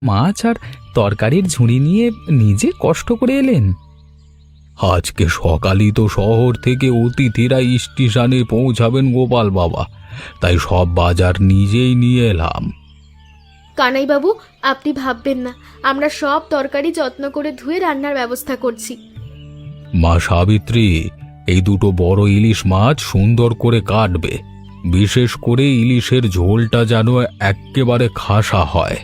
মাছ আর তরকারির ঝুড়ি নিয়ে নিজে কষ্ট করে এলেন? আজকে সকালই তো শহর থেকে অতিথিরা স্টেশনে পৌঁছাবেন গোপাল বাবা, তাই সব বাজার নিজেই নিয়ে এলাম। কানাইবাবু, আপনি ভাববেন না, আমরা সব তরকারি যত্ন করে ধুয়ে রান্নার ব্যবস্থা করছি। মা সাবিত্রী, এই দুটো বড় ইলিশ মাছ সুন্দর করে কাটবে, বিশেষ করে ইলিশের ঝোলটা যেন এক্কেবারে খাসা হয়।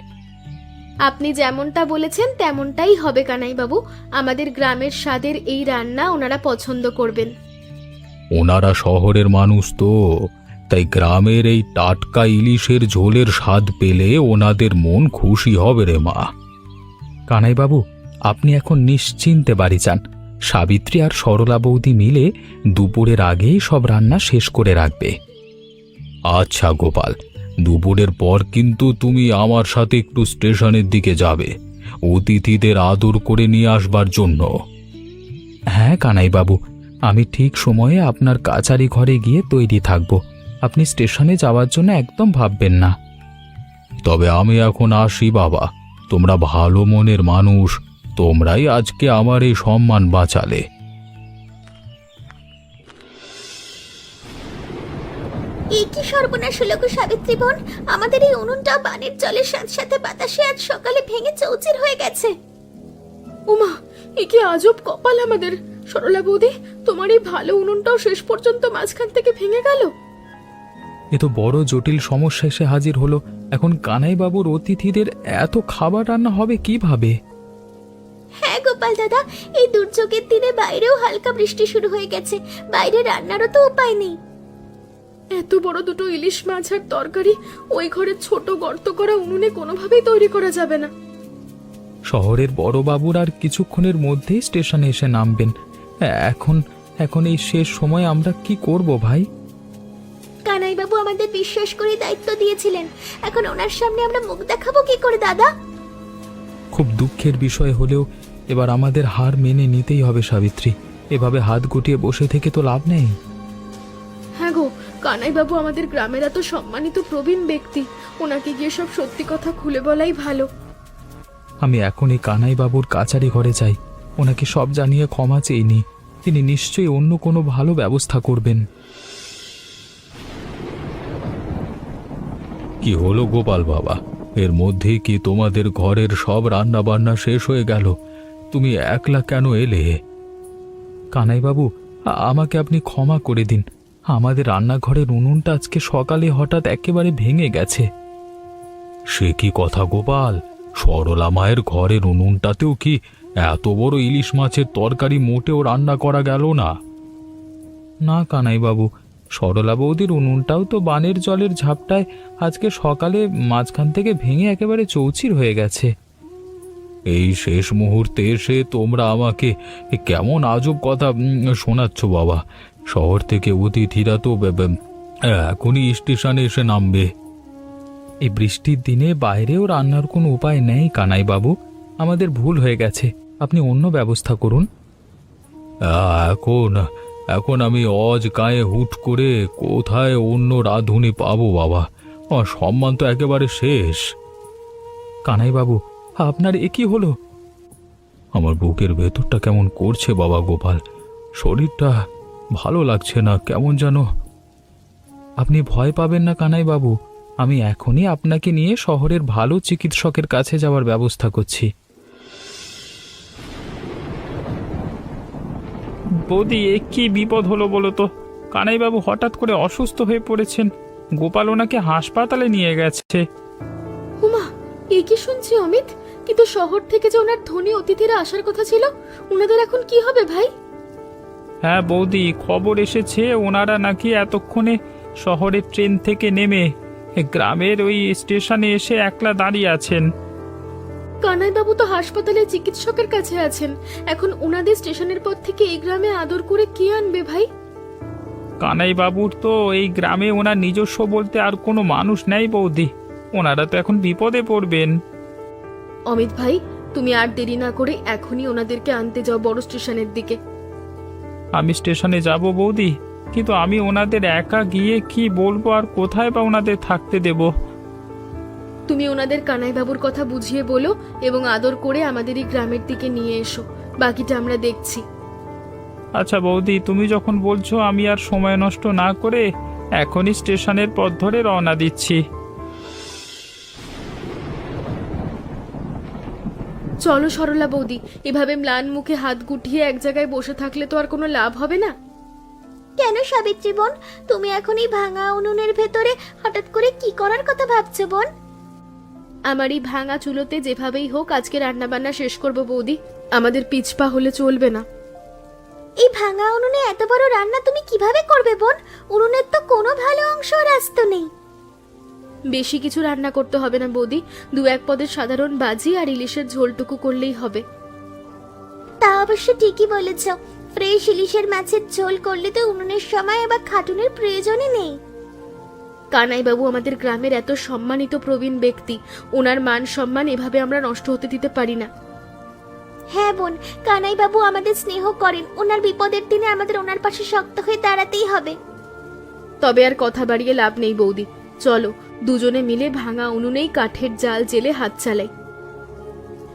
আপনি যেমনটা বলেছেন তেমনটাই হবে কানাইবাবু। আমাদের গ্রামের স্বাদের এই রান্না ওনারা পছন্দ করবেন। ওনারা শহরের মানুষ তো, তাই গ্রামের এই টাটকা ইলিশের ঝোলের স্বাদ পেলে ওনাদের মন খুশি হবে রে মা। কানাইবাবু, আপনি এখন নিশ্চিন্তে বাড়ি যান। সাবিত্রী আর সরলা বৌদি মিলে দুপুরের আগেই সব রান্না শেষ করে রাখবে। আচ্ছা গোপাল, দুপুরের পর কিন্তু তুমি আমার সাথে একটু স্টেশনের দিকে যাবে, অতিথিদের আদর করে নিয়ে আসবার জন্য। হ্যাঁ কানাইবাবু, আমি ঠিক সময়ে আপনার কাচারি ঘরে গিয়ে তৈরি থাকব। আপনি স্টেশনে যাওয়ার জন্য একদম ভাববেন না। তবে আমি এখন আসি বাবা, তোমরা ভালো মনের মানুষ, তোমরাই আজকে আমার এই সম্মান বাঁচালে। এই কি সর্বনাশ হলো গো সাবিত্রী বোন, আমাদের এই উনুনটা পানির জলের সাথে সাথে বাতাসে আজ সকালে ভেঙে চৌচির হয়ে গেছে। ওমা, এ কি আজব কপাল আমাদের। সরলা বৌদি, তোমার এই ভালো উনুনটাও শেষ পর্যন্ত মাঝখান থেকে ভেঙে গেল। এ তো বড় জটিল সমস্যা এসে হাজির হলো। এখন কানাইবাবুর অতিথিদের এত খাবার রান্না হবে কিভাবে? হ্যাঁ গোপাল দাদা, এই দুর্যোগের দিনে বাইরেও হালকা বৃষ্টি শুরু হয়ে গেছে, বাইরে রান্নারও তো উপায় নেই। এত বড় দুটো ইলিশ মাছ আর তরকারি ওই ঘরের ছোট গর্ত করা উনুনে কোনোভাবেই তৈরি করা যাবে না। শহরের বড় বাবুর আর কিছুক্ষণের মধ্যেই স্টেশনে এসে নামবেন। এখন এখন এই শেষ সময় আমরা কি করব ভাই? কানাইবাবু আমাদের বিশ্বাস করে দায়িত্ব দিয়েছিলেন, এখন ওনার সামনে আমরা মুখ দেখাবো কি করে দাদা? খুব দুঃখের বিষয় হলেও এবার আমাদের হার মেনে নিতেই হবে সাবিত্রী। এভাবে হাত গুটিয়ে বসে থেকে তো লাভ নেই। হ্যাঁ গো, কানাইবাবু আমাদের গ্রামের এত সম্মানিত প্রবীণ ব্যক্তি, ওনাকে গিয়ে সব সত্যি কথা খুলে বলাই ভালো। আমি এখন এই কানাইবাবুর কাচারি ঘরে যাই, ওনাকে সব জানিয়ে ক্ষমা চেয়ে। তিনি নিশ্চয়ই অন্য কোনো ভালো ব্যবস্থা করবেন। কি হলো গোপাল বাবা, এর মধ্যে কি তোমাদের ঘরের সব রান্না বান্না শেষ হয়ে গেল? তুমি একলা কেন এলে? কানাইবাবু, আমাকে আপনি ক্ষমা করে দিন। আমাদের রান্নাঘরের উনুনটা আজকে সকালে হঠাৎ একেবারে ভেঙে গেছে। সে কি কথা গোপাল, সরলা মায়ের ঘরের উনুনটাতেও কি এত বড় ইলিশ মাছের তরকারি মোটেও রান্না করা গেল না? না কানাইবাবু, সরলা বৌদির উনুনটাও তো বানের জলের ঝাপটায় আজকে সকালে মাঝখান থেকে ভেঙে একেবারে চৌচির হয়ে গেছে। এই শেষ মুহূর্তে এসে তোমরা আমাকে কেমন আজব কথা শোনাচ্ছ বাবা। শহর থেকে অতিথিরা তো এখনই স্টেশনে এসে নামবে। এই বৃষ্টির দিনে বাইরেও রান্নার কোনো উপায় নেই কানাইবাবু। আমাদের ভুল হয়ে গেছে, আপনি অন্য ব্যবস্থা করুন। এখন এখন আমি অজ গায়ে হুট করে কোথায় অন্য রাঁধুনি পাবো বাবা? আমার সম্মান তো একেবারে শেষ। কানাইবাবু, আপনার এ কি হলো? আমার বুকের ভেতরটা কেমন করছে বাবা গোপাল, শরীরটা ভালো লাগছে না, কেমন যেন। আপনি ভয় পাবেন না কানাইবাবু, আমি এখনই আপনাকে নিয়ে শহরের ভালো চিকিৎসকের কাছে যাওয়ার ব্যবস্থা করছি। বৌদি, এ কি বিপদ হলো বলো তো? কানাইবাবু হঠাৎ করে অসুস্থ হয়ে পড়েছেন, গোপাল ওনাকে হাসপাতালে নিয়ে গেছে। উমা, এ কি শুনছি অমিত? কিন্তু শহর থেকে যে ওনার ধনী অতিথিরা আসার কথা ছিল, ওনাদের এখন কি হবে ভাই? হ্যাঁ বৌদি, খবর এসেছে ওনারা নাকি এতক্ষণে শহরের ট্রেন থেকে নেমে গ্রামের ওই স্টেশনে এসে একলা দাঁড়িয়ে আছেন। কানাইবাবু তো হাসপাতালে চিকিৎসকের কাছে আছেন, এখন ওনাদের স্টেশনের পর থেকে এই গ্রামে আদর করে কে আনবে ভাই? কানাইবাবুর তো এই গ্রামে ওনার নিজস্ব বলতে আর কোনো মানুষ নেই বৌদি, ওনারা তো এখন বিপদে পড়বেন। অমিত ভাই, তুমি আর দেরি না করে এখনই ওনাদেরকে আনতে যাও বড় স্টেশনের দিকে। আমি স্টেশনে যাব বৌদি, কিন্তু আমি ওনাদের একা গিয়ে কি বলবো আর কোথায় বা ওনাদের থাকতে দেব? তুমি ওনাদের কানাইবাবুর কথা বুঝিয়ে বলো এবং আদর করে আমাদের এই গ্রামের দিকে নিয়ে এসো। বাকিটা আমরা দেখছি। আচ্ছা বৌদি, তুমি যখন বলছো আমি আর সময় নষ্ট না করে এখনই স্টেশনের পথ ধরে রওনা দিচ্ছি। চলো সরলা বৌদি, এভাবে ম্লান মুখে হাত গুটিয়ে এক জায়গায় বসে থাকলে তো আর কোনো লাভ হবে না। কেন সাবিত্রী বোন, তুমি এখন এই ভাঙা উনুনের ভেতরে হঠাৎ করে কি করার কথা ভাবছো বোন? আমার এই ভাঙা চুলোতে যেভাবেই হোক আজকে রান্না বান্না শেষ করব বৌদি, আমাদের পিছপা হলে চলবে না। এই ভাঙা উনুনে এত বড় রান্না তুমি কিভাবে করবে বোন? উনুনের তো কোনো ভালো অংশ আর আস্ত নেই। বেশি কিছু রান্না করতে হবে না বৌদি, 2-1 পদের সাধারণ বাজি আর ইলিশের ঝোলটুকু করলেই হবে। তা অবশ্য ঠিকই বলেছ, ফ্রেশ ইলিশের মাছের ঝোল করলে তো উনুনের সময় আবার খাটুনের প্রয়োজনই নেই। কানাইবাবু আমাদের গ্রামের এত সম্মানিত প্রবীণ ব্যক্তি, ওনার মান সম্মান এভাবে আমরা নষ্ট হতে দিতে পারি না। হ্যাঁ বোন, কানাইবাবু আমাদের স্নেহ করেন, ওনার বিপদের দিনে আমাদের ওনার পাশে শক্ত হয়ে দাঁড়াতেই হবে। তবে আর কথা বাড়িয়ে লাভ নেই বৌদি, চলো দুজনে মিলে ভাঙা উনুনেই কাঠের জাল জেলে হাত চালাই।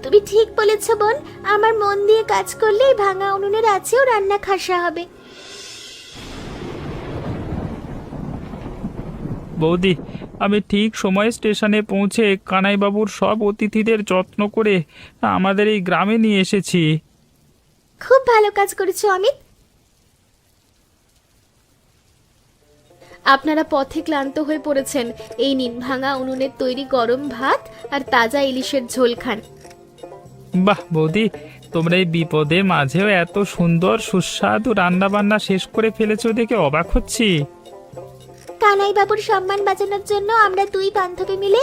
তুমি ঠিক বলেছ বোন, আমার মন দিয়ে কাজ করলেই ভাঙা উনুনের আছেও রান্না খাসা হবে। বৌদি, আমি ঠিক সময়ে স্টেশনে পৌঁছে কানাইবাবুর সব অতিথিদের যত্ন করে আমাদের এই গ্রামে নিয়ে এসেছি। খুব ভালো কাজ করেছো অমিত। আপনারা পথে ক্লান্ত হয়ে পড়েছেন, এই নিন ভাঙা উনুনের তৈরি গরম ভাত আর তাজা ইলিশের ঝোল খান। বাহ বৌদি, তোমরা এই বিপদে মাঝেও এত সুন্দর সুস্বাদু রান্না বান্না শেষ করে ফেলেছো দেখে অবাক হচ্ছি। কানাইবাবুর সম্মান বাঁচানোর জন্য আমরা 2 বান্ধবী মিলে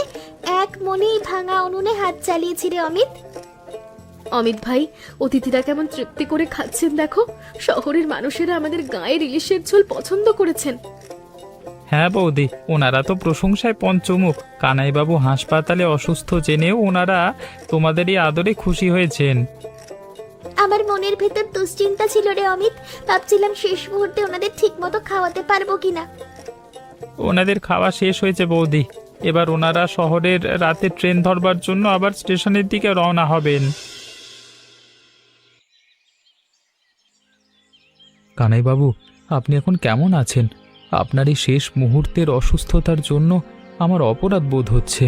এক মনেই ভাঙা উনুনে হাত চালিয়েছি রে অমিত। অমিত ভাই, অতিথিরা কেমন তৃপ্তি করে খাচ্ছেন দেখো। শহরের মানুষেরা আমাদের গায়ের ইলিশের ঝোল পছন্দ করেছেন। হ্যাঁ বৌদি, ওনারা তো প্রশংসায় পঞ্চমুখ। কানাইবাবু হাসপাতালে অসুস্থ জেনেও ওনারা তোমাদের এই আদরে খুশি হয়েছেন। আমার মনের ভেতর দুশ্চিন্তা ছিল রে অমিত, ভাবছিলাম শেষ মুহূর্তে ওনাদের ঠিক মতো খাওয়াতে পারবো কিনা। ওনাদের খাওয়া শেষ হয়েছে বৌদি, এবার ওনারা শহরের রাতে ট্রেন ধরবার জন্য আবার স্টেশনের দিকে রওনা হবেন। কানাইবাবু, আপনি এখন কেমন আছেন? আপনার এই শেষ মুহূর্তের অসুস্থতার জন্য আমার অপরাধ বোধ হচ্ছে।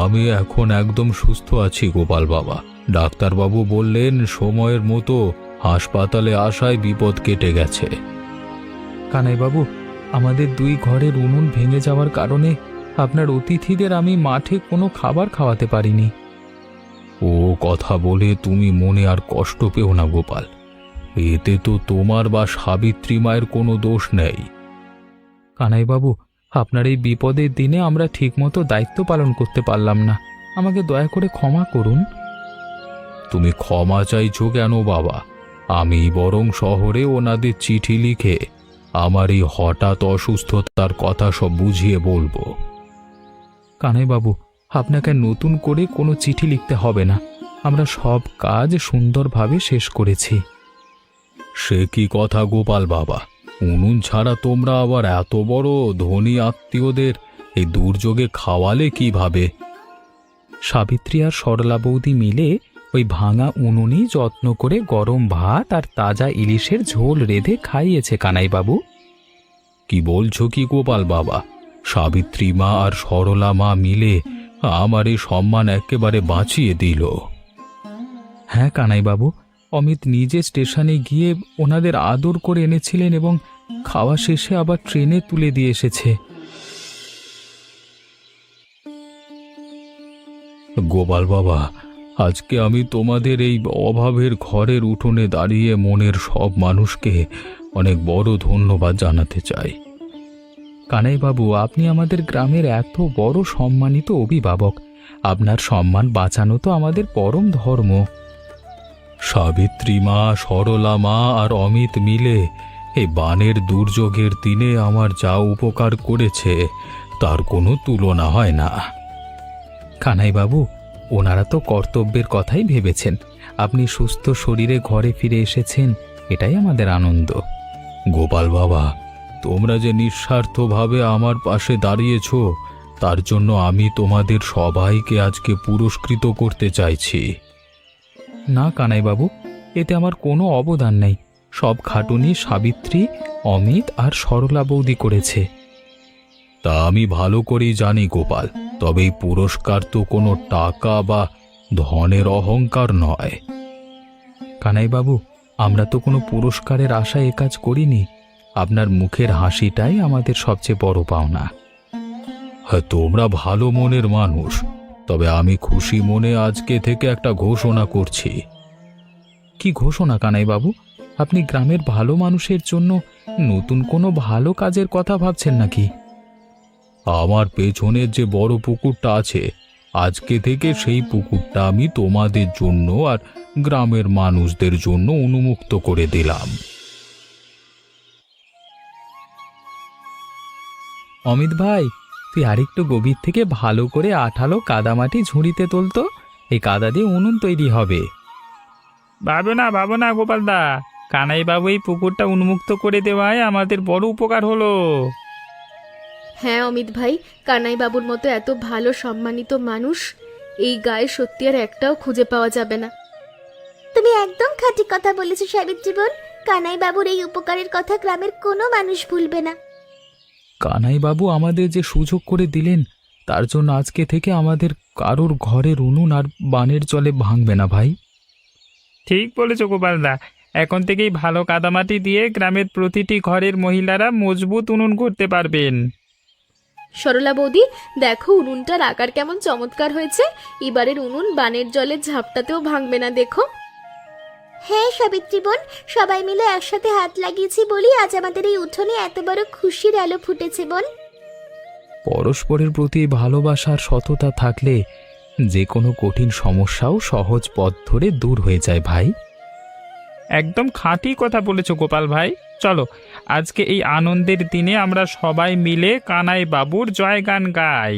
আমি এখন একদম সুস্থ আছি গোপাল বাবা। ডাক্তারবাবু বললেন সময়ের মতো হাসপাতালে আসায় বিপদ কেটে গেছে। কানাইবাবু, আমাদের 2 ঘরের উনুন ভেঙে যাওয়ার কারণে আপনার অতিথিদের আমি মাঠে কোনো খাবার খাওয়াতে পারিনি। ও কথা বলে তুমি মনে আর কষ্ট পেও না গোপাল, এতে তো তোমার বা সাবিত্রী মায়ের কোনো দোষ নেই। কানাইবাবু, আপনার এই বিপদের দিনে আমরা ঠিকমতো দায়িত্ব পালন করতে পারলাম না, আমাকে দয়া করে ক্ষমা করুন। তুমি ক্ষমা চাইছো কেন বাবা? আমি বরং শহরে ওনাদের চিঠি লিখে আমার এই হঠাৎ অসুস্থতার কথা সব বুঝিয়ে বলবো। কানাইবাবু, আপনাকে নতুন করে কোনো চিঠি লিখতে হবে না, আমরা সব কাজ সুন্দরভাবে শেষ করেছি। সে কি কথা গোপাল বাবা, উনুন ছাড়া তোমরা আবার এত বড় ধনী আত্মীয়দের এই দুর্যোগে খাওয়ালে কিভাবে? সাবিত্রী আর সরলা বৌদি মিলে ওই ভাঙা উনুনেই যত্ন করে গরম ভাত আর তাজা ইলিশের ঝোল রেঁধে খাইয়েছে কানাইবাবু। কি বলছো কি গোপাল বাবা? সাবিত্রী মা আর সরলা মা মিলে আমার এই সম্মান একেবারে বাঁচিয়ে দিল। হ্যাঁ কানাইবাবু, অমিত নিজে স্টেশনে গিয়ে ওনাদের আদর করে এনেছিলেন এবং খাওয়া শেষে আবার ট্রেনে তুলে দিয়ে এসেছে। গোপাল বাবা, আজকে আমি তোমাদের এই অভাবের ঘরের উঠোনে দাঁড়িয়ে মনের সব মানুষকে অনেক বড় ধন্যবাদ জানাতে চাই। কানাইবাবু, আপনি আমাদের গ্রামের এত বড় সম্মানিত অভিভাবক, আপনার সম্মান বাঁচানো তো আমাদের পরম ধর্ম। সাবিত্রী মা, সরলা মা আর অমিত মিলে এই বানের দুর্যোগের দিনে আমার যা উপকার করেছে তার কোনো তুলনা হয় না। কানাইবাবু, ওনারা তো কর্তব্যের কথাই ভেবেছেন। আপনি সুস্থ শরীরে ঘরে ফিরে এসেছেন, এটাই আমাদের আনন্দ। গোপাল বাবা, তোমরা যে নিঃস্বার্থভাবে আমার পাশে দাঁড়িয়েছ তার জন্য আমি তোমাদের সবাইকে আজকে পুরস্কৃত করতে চাইছি। না কানাইবাবু, এতে আমার কোনো অবদান নেই। সব খাটুনি সাবিত্রী, অমিত আর সরলা বৌদি করেছে। তা আমি ভালো করেই জানি গোপাল, তবে এই পুরস্কার তো কোনো টাকা বা ধনের অহংকার নয়। কানাইবাবু, আমরা তো কোনো পুরস্কারের আশায় এ কাজ করিনি। আপনার মুখের হাসিটাই আমাদের সবচেয়ে বড় পাওনা। হ্যাঁ, তোমরা ভালো মনের মানুষ, তবে আমি খুশি মনে আজকে থেকে একটা ঘোষণা করছি। কি ঘোষণা কানাইবাবু? আপনি গ্রামের ভালো মানুষের জন্য নতুন কোনো ভালো কাজের কথা ভাবছেন নাকি? আমার পেছনের যে বড় পুকুরটা আছে, আজকে থেকে সেই পুকুরটা আমি তোমাদের জন্য আর গ্রামের মানুষদের জন্য উন্মুক্ত করে দিলাম। অমিত ভাই, তুই আরেকটু গভীর থেকে ভালো করে আঠালো কাদামাটি ঝুড়িতে তোলতো। এই কাদা দিয়ে উনুন তৈরি হবে। ভাবো না গোপালদা, কানাইবাবু এই পুকুরটা উন্মুক্ত করে দেওয়ায় আমাদের বড় উপকার হলো। হ্যাঁ অমিত ভাই, কানাই বাবুর মতো এত ভালো সম্মানিত মানুষ এই গায়ে সত্যি আর একটাও খুঁজে পাওয়া যাবে না। তুমি একদম খাঁটি কথা বলেছো সাবিত্রী বোন। কানাই বাবুর এই উপকারের কথা গ্রামের কোনো মানুষ ভুলবে না। কানাইবাবু আমাদের যে সুযোগ করে দিলেন, তার জন্য আজকে থেকে আমাদের কারোর ঘরের উনুন আর বানের জলে ভাঙবে না ভাই। ঠিক বলেছো গোপালদা, এখন থেকেই ভালো কাদামাটি দিয়ে গ্রামের প্রতিটি ঘরের মহিলারা মজবুত উনুন করতে পারবেন। সরলা বৌদি, দেখো উনুনটার আকার কেমন চমৎকার হয়েছে। এবারের উনুন বানের জলের ঝাপটাতেও ভাঙবে না, দেখো। হ্যাঁ সাবিত্রী বোন, সবাই মিলে একসাথে হাত লাগিয়েছি বলি আজ আমাদের এই উঠোনে এত বড় খুশির আলো ফুটেছে বোন। পরস্পরের প্রতি ভালোবাসা আর সততা থাকলে যে কোনো কঠিন সমস্যাও সহজ পথ ধরে দূর হয়ে যায় ভাই। একদম খাঁটি কথা বলেছো গোপাল ভাই। চলো, আজকে এই আনন্দের দিনে আমরা সবাই মিলে কানাই বাবুর জয়গান গাই।